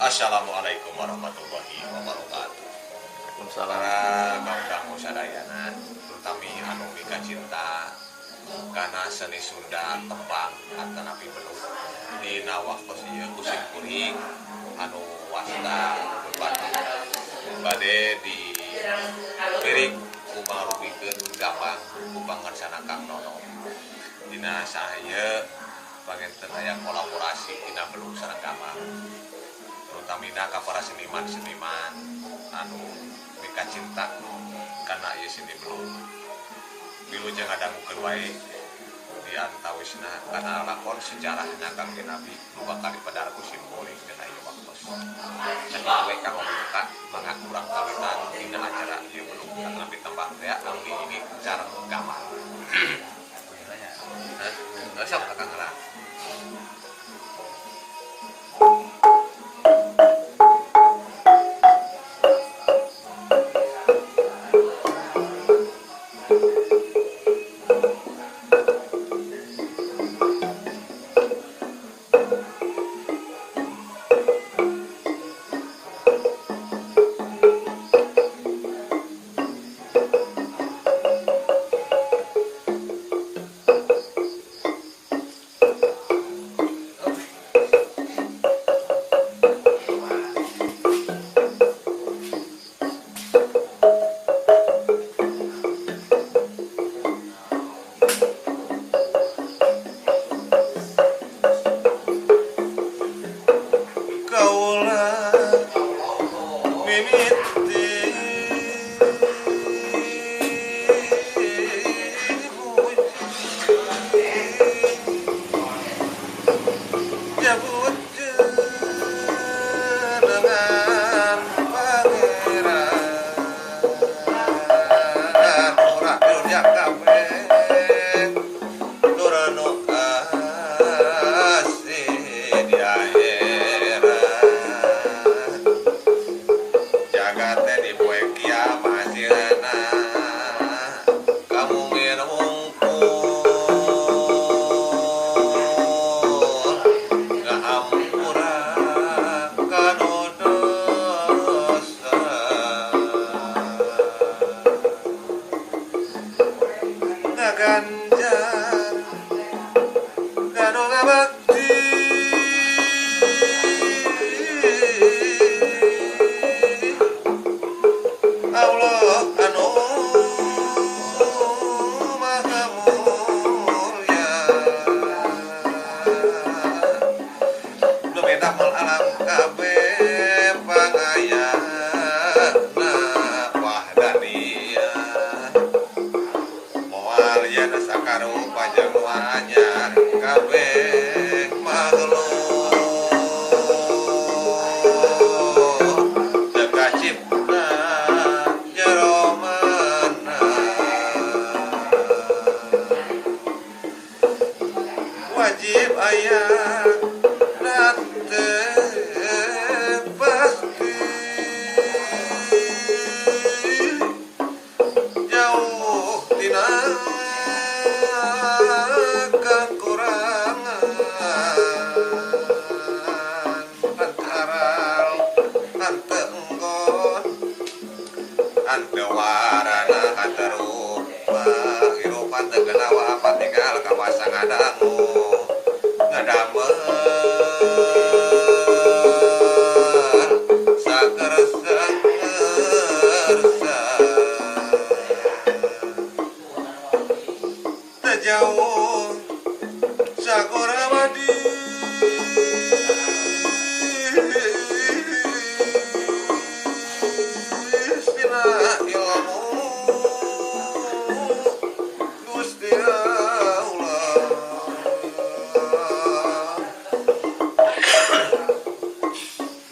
Assalamualaikum warahmatullahi wabarakatuh. Para kaum sadayana, terutami anu mika cinta karena seni Sunda tembang atanapi belum dina waktu ieu kusim kuring anu wasta berbatu bade di piring kumarupikeun gambang kupangarsana Kang Nono. Dina sahaya panginten aya kolaborasi dina belum sareng gambang. Terutamina ka para seniman-seniman anu mika cinta karena ieu seni belum wilujeng ngadangukeun wae di antawisna kana lakon sejarahna Kang Nabi nu bakal dipadar ku simbolik dina ieu waktos. Sakitu we Kang Muka mangga urang kawitan dina acara ieu belum tapi tembang teh anu ini cara gambar. Hah? Sok Kang Herang.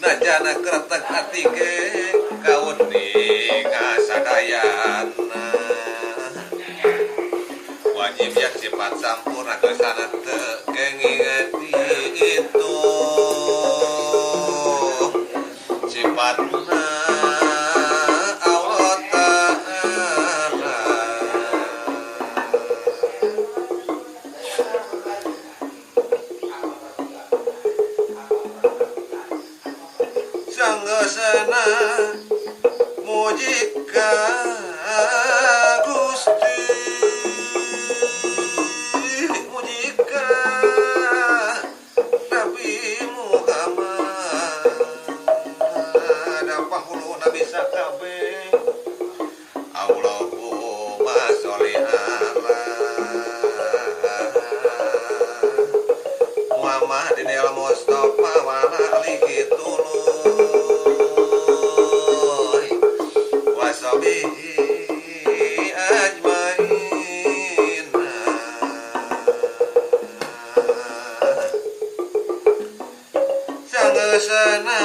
Najana kretek hati ke kaun di ngasadayana wajib yang sifat sampurna kesana kengingati itu sifatna Allah Ta'ala sanggeusna muji ka Gusti muji ka Nabi Muhammad panguluna bisa kabeh Allahumma sholli ala Muhammadinil Mustafa wa alihi tuluy wa sahbihi ajmain sanggeusna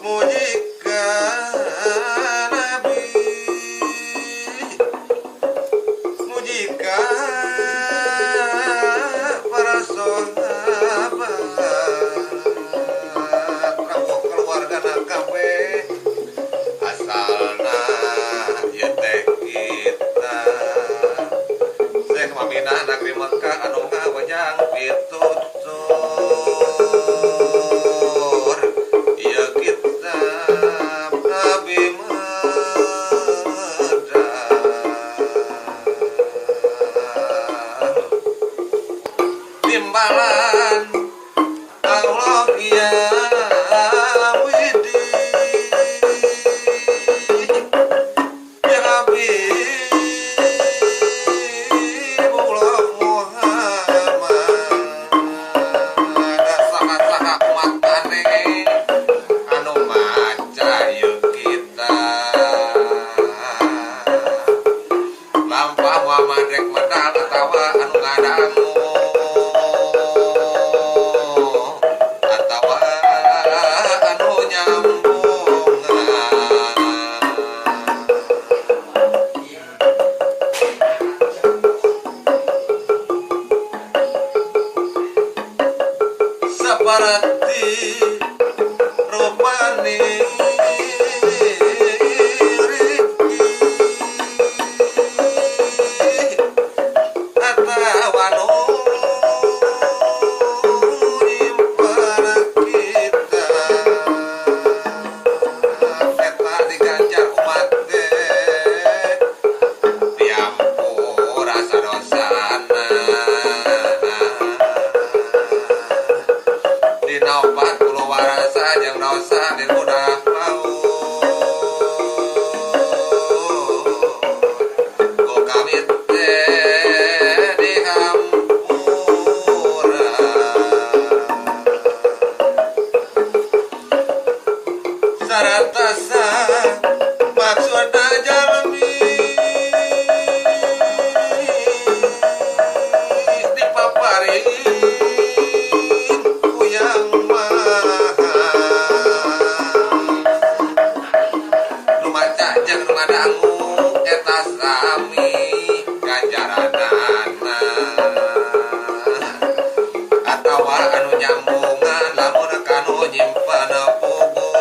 muji ka Nabi muji ka para sahabat rawuh keluargana kabeh asalna ieu teh kita Syekh Maminah Negeri Mekah anu ngawajang pitutur ieu kitab Nabi timbalan Allah ya widi ya Habibullah Muhammad saha-saha umat maneh anu maca ieu kitab lampah Muhammad rek medal atawa anu ngadangu saparati rupane riki atawa nu nyimpen kita eta diganjar umat teh diampura sadosana dinaopat kulawarasa jeung dosa di udah laut ku kami teh dihampura saratasa maksudna jalmi dipapari atawa anu nyambungan lamun kanu nyimpen puguh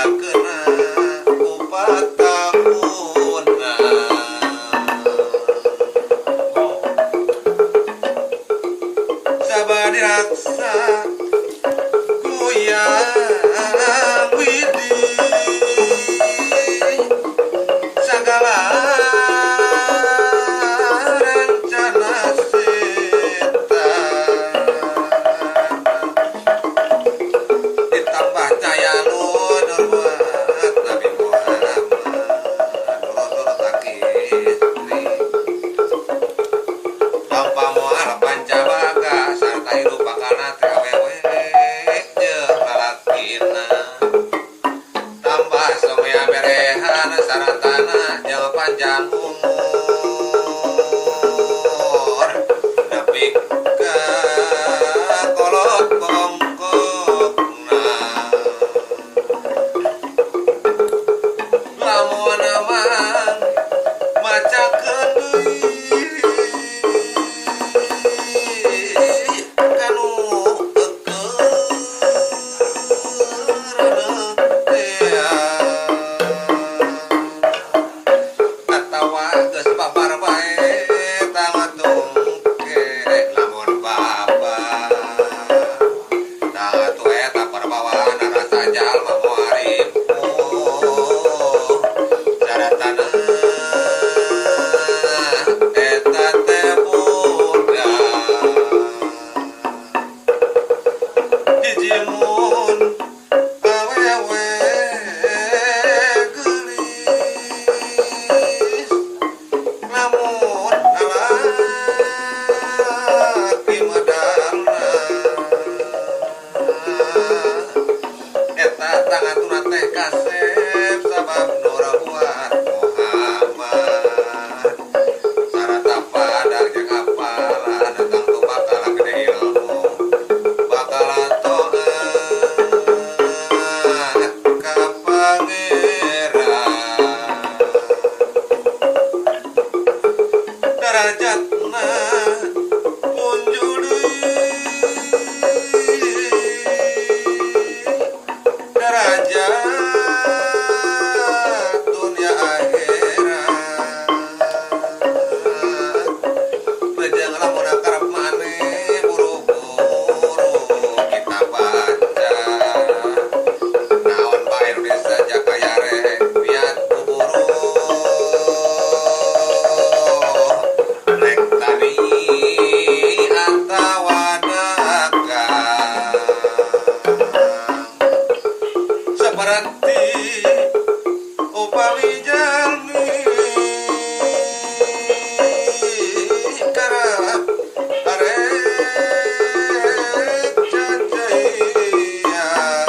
kena upat tahunan sabadi raksa kuyang widih segala rencana setan ditambah caya ludur buat Nabi Muhammad nurut sakitri tanpa mual pancabaga sarta hidup bakana teh awewe jeung lalakina tambah somea berehan saratana jeung panjang umur nepi ka kolot bongkokna lamun amang macakeun deui kanu atawa geus babar bae tangatungke lamun baba tangatu eta perbawaan rasa jalma muarif saratana eta teh budak jijimun awewe geulis lamun alaki medalna eta tangatuna teh kasep sabab nura buat Muhammad sarata padang jeung hafalan tentang tu bakal gede ilmu bakal toat ka pangeran derajatna punju deui derajat dunia akhirat bejeng lamun karep maneh buru-buru kita baca naon bae nu disaja kaya rek niat buru rek tani atawa dagang seperti upami jalmi karep arek jajayan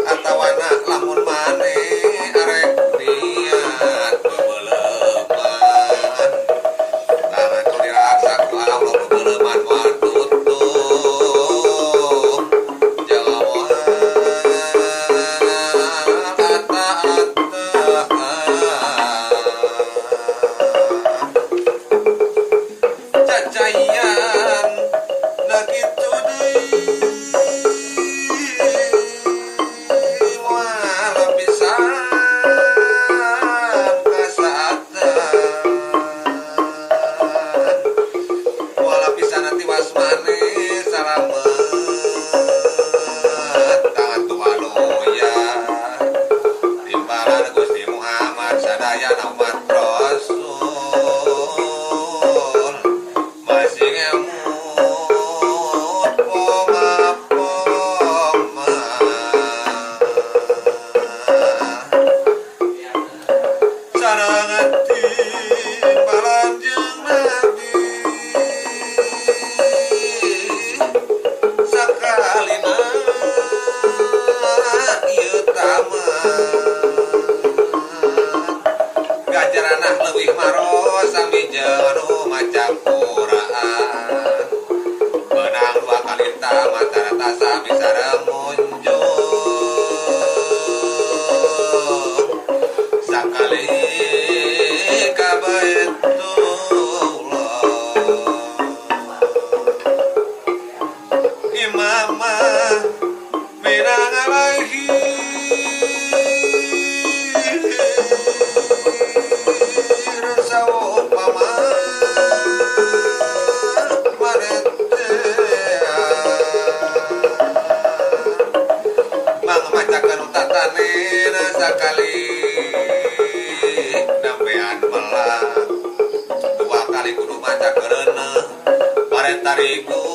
atawana lamun maneh arek niat bebeleman tangan tu diraksa ku Allah bebeleman moal tutup jangan moal alaihi rasawo paman manete mangmacakeun tatane sakali nambean melah dua kali kudu macakeun parentariku